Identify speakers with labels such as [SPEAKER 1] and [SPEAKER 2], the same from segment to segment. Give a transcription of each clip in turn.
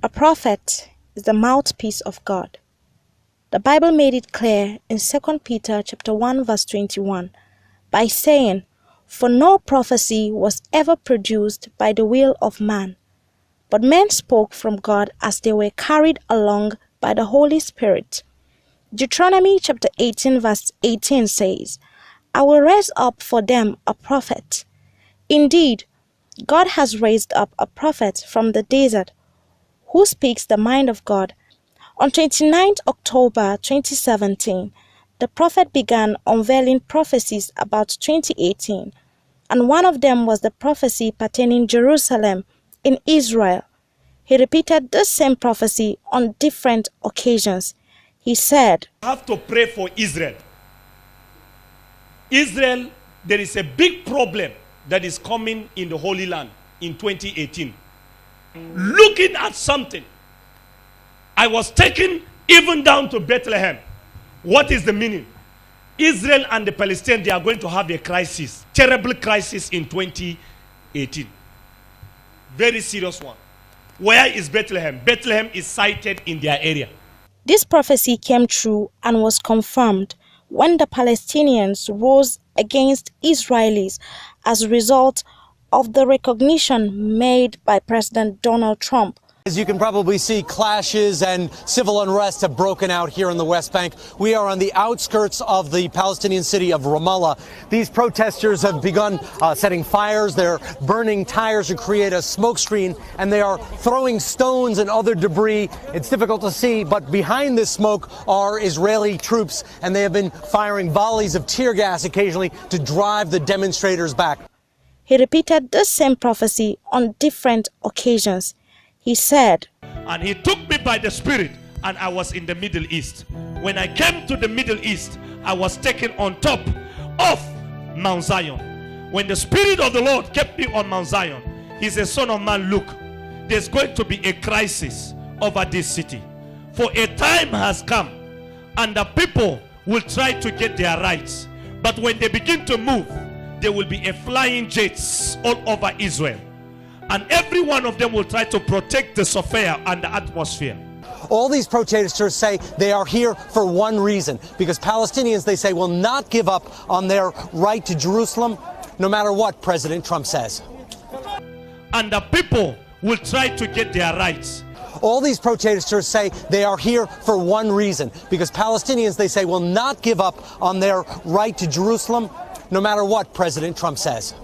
[SPEAKER 1] A prophet is the mouthpiece of God. The Bible made it clear in 2 Peter chapter 1 verse 21 by saying, "For no prophecy was ever produced by the will of man, but men spoke from God as they were carried along by the Holy Spirit." Deuteronomy chapter 18 verse 18 says, "I will raise up for them a prophet." Indeed, God has raised up a prophet from the desert who speaks the mind of God. On 29th October 2017, the prophet began unveiling prophecies about 2018, and one of them was the prophecy pertaining Jerusalem in Israel. He repeated the same prophecy on different occasions. He said,
[SPEAKER 2] "I have to pray for Israel. Israel, there is a big problem that is coming in the Holy Land in 2018. Looking at something, I was taken even down to Bethlehem. What is the meaning? Israel and the Palestinians, they are going to have a crisis, terrible crisis in 2018. Very serious one. Where is Bethlehem? Bethlehem is sited in their area."
[SPEAKER 1] This prophecy came true and was confirmed when the Palestinians rose against Israelis as a result of the recognition made by President Donald Trump.
[SPEAKER 3] As you can probably see, clashes and civil unrest have broken out here in the West Bank. We are on the outskirts of the Palestinian city of Ramallah. These protesters have begun setting fires. They're burning tires to create a smoke screen, and they are throwing stones and other debris. It's difficult to see, but behind this smoke are Israeli troops, and they have been firing volleys of tear gas occasionally to drive the demonstrators back.
[SPEAKER 1] He repeated the same prophecy on different occasions. He said,
[SPEAKER 2] "And he took me by the Spirit, and I was in the Middle East. When I came to the Middle East, I was taken on top of Mount Zion. When the Spirit of the Lord kept me on Mount Zion, he said, 'Son of man, look, there's going to be a crisis over this city. For a time has come, and the people will try to get their rights. But when they begin to move, there will be a flying jets all over Israel. And every one of them will try to protect the sophia and the atmosphere.'"
[SPEAKER 3] All these protesters say they are here for one reason, because Palestinians, they say, will not give up on their right to Jerusalem, no matter what President Trump says.
[SPEAKER 2] "And the people will try to get their rights."
[SPEAKER 3] All these protesters say they are here for one reason, because Palestinians, they say, will not give up on their right to Jerusalem, no matter what President Trump says.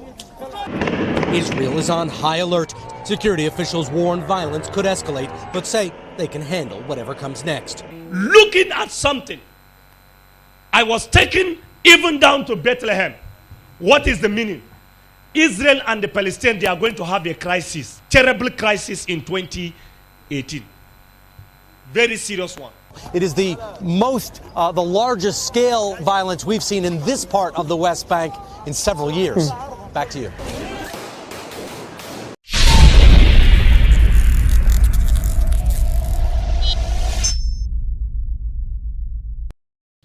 [SPEAKER 3] Israel is on high alert. Security officials warn violence could escalate, but say they can handle whatever comes next.
[SPEAKER 2] Looking at something, I was taken even down to Bethlehem. What is the meaning? Israel and the Palestinians, they are going to have a crisis, terrible crisis in 2018. Very serious one.
[SPEAKER 3] It is the largest scale violence we've seen in this part of the West Bank in several years. Back to you.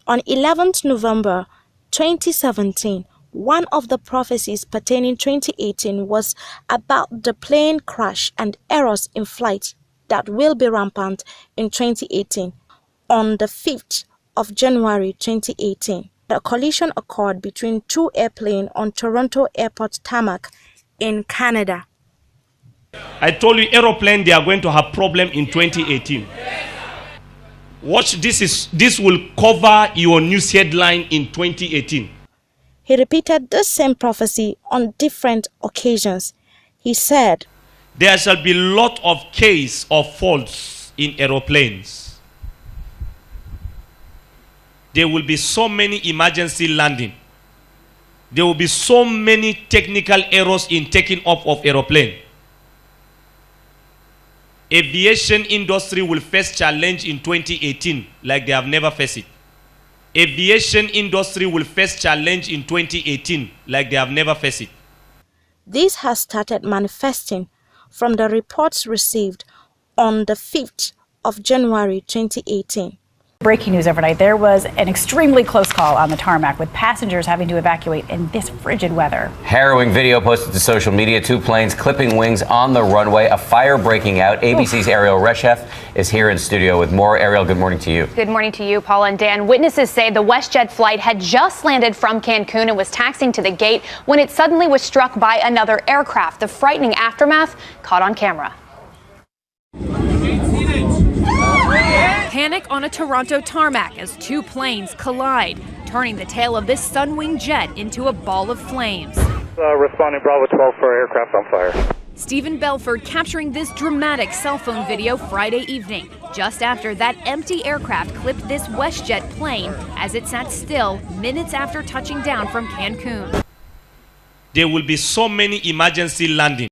[SPEAKER 1] On 11th November 2017, one of the prophecies pertaining 2018 was about the plane crash and errors in flight that will be rampant in 2018. On the 5th of January 2018, a collision occurred between two airplanes on Toronto Airport tarmac in Canada.
[SPEAKER 2] I told you, aeroplane, they are going to have problem in 2018. Watch, this will cover your news headline in 2018.
[SPEAKER 1] He repeated the same prophecy on different occasions. He said,
[SPEAKER 2] "There shall be a lot of case of faults in aeroplanes. There will be so many emergency landing. There will be so many technical errors in taking off of aeroplane. Aviation industry will face challenge in 2018 like they have never faced it. Aviation industry will face challenge in 2018 like they have never faced it."
[SPEAKER 1] This has started manifesting from the reports received on the 5th of January 2018.
[SPEAKER 4] Breaking news overnight, there was an extremely close call on the tarmac with passengers having to evacuate in this frigid weather.
[SPEAKER 5] Harrowing video posted to social media. 2 planes clipping wings on the runway. A fire breaking out. ABC's Ariel Reshef is here in studio with more. Ariel, good morning to you.
[SPEAKER 6] Good morning to you, Paul and Dan. Witnesses say the WestJet flight had just landed from Cancun and was taxiing to the gate when it suddenly was struck by another aircraft. The frightening aftermath caught on camera.
[SPEAKER 7] Panic on a Toronto tarmac as 2 planes collide, turning the tail of this Sunwing jet into a ball of flames.
[SPEAKER 8] Responding Bravo 12 for aircraft on fire.
[SPEAKER 7] Stephen Belford capturing this dramatic cell phone video Friday evening, just after that empty aircraft clipped this WestJet plane as it sat still minutes after touching down from Cancun.
[SPEAKER 2] There will be so many emergency landings.